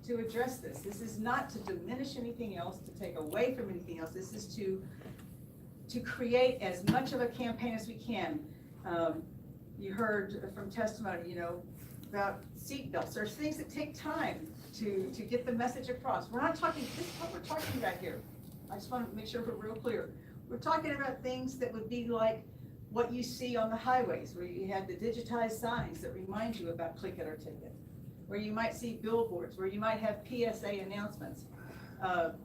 Speaker 2: to address this. This is not to diminish anything else, to take away from anything else. This is to create as much of a campaign as we can. You heard from testimony, about seatbelts. There's things that take time to get the message across. We're not talking, this is what we're talking about here. I just want to make sure we're real clear. We're talking about things that would be like what you see on the highways, where you have the digitized signs that remind you about click it or ticket, where you might see billboards, where you might have PSA announcements.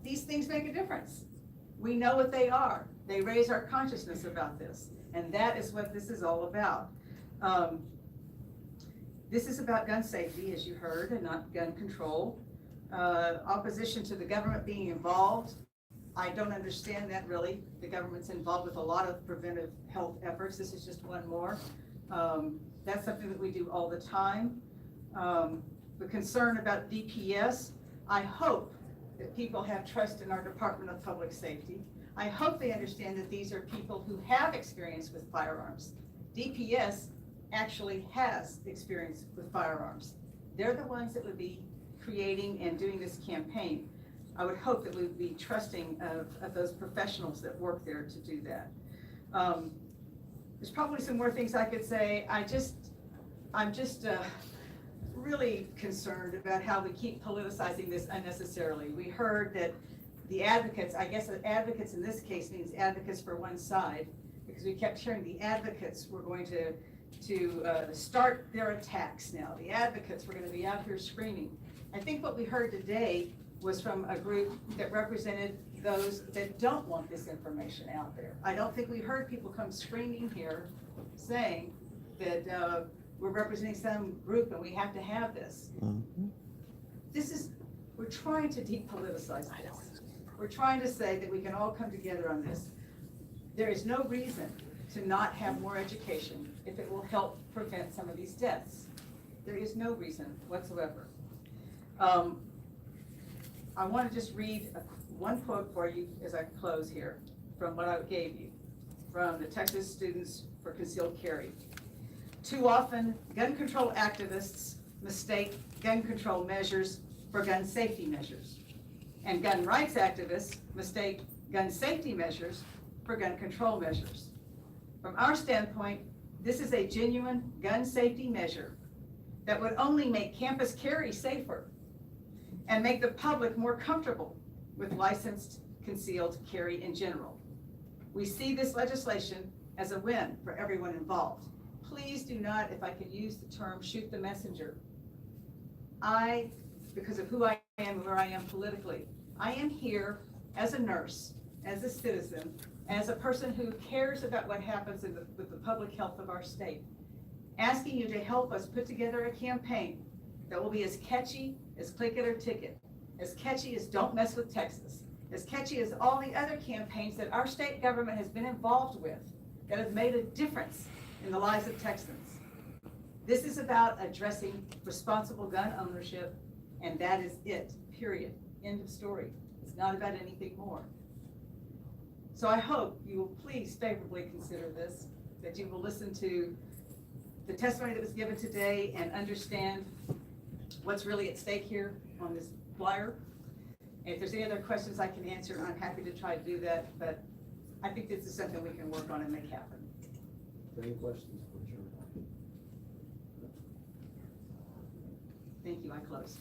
Speaker 2: These things make a difference. We know what they are. They raise our consciousness about this, and that is what this is all about. This is about gun safety, as you heard, and not gun control. Opposition to the government being involved. I don't understand that really. The government's involved with a lot of preventive health efforts. This is just one more. That's something that we do all the time. The concern about DPS, I hope that people have trust in our Department of Public Safety. I hope they understand that these are people who have experience with firearms. DPS actually has experience with firearms. They're the ones that would be creating and doing this campaign. I would hope that we would be trusting of those professionals that work there to do that. There's probably some more things I could say. I'm just really concerned about how we keep politicizing this unnecessarily. We heard that the advocates, I guess advocates in this case means advocates for one side, because we kept hearing the advocates were going to start their attacks now. The advocates were going to be out here screaming. I think what we heard today was from a group that represented those that don't want this information out there. I don't think we heard people come screaming here saying that we're representing some group and we have to have this. We're trying to depoliticize this. We're trying to say that we can all come together on this. There is no reason to not have more education if it will help prevent some of these deaths. There is no reason whatsoever. I want to just read one quote for you as I close here from what I gave you from the Texas Students for Concealed Carry. Too often, gun control activists mistake gun control measures for gun safety measures, and gun rights activists mistake gun safety measures for gun control measures. From our standpoint, this is a genuine gun safety measure that would only make campus carry safer and make the public more comfortable with licensed concealed carry in general. We see this legislation as a win for everyone involved. Please do not, if I can use the term, shoot the messenger. Because of who I am and where I am politically, I am here as a nurse, as a citizen, as a person who cares about what happens with the public health of our state, asking you to help us put together a campaign that will be as catchy as Click It or Ticket, as catchy as Don't Mess with Texas, as catchy as all the other campaigns that our state government has been involved with that have made a difference in the lives of Texans. This is about addressing responsible gun ownership, and that is it, period. End of story. It's not about anything more. So I hope you will please favorably consider this, that you will listen to the testimony that was given today and understand what's really at stake here on this flyer. And if there's any other questions I can answer, I'm happy to try to do that, but I think this is something we can work on and make happen.
Speaker 13: Any questions for Chairman?
Speaker 2: Thank you, I close.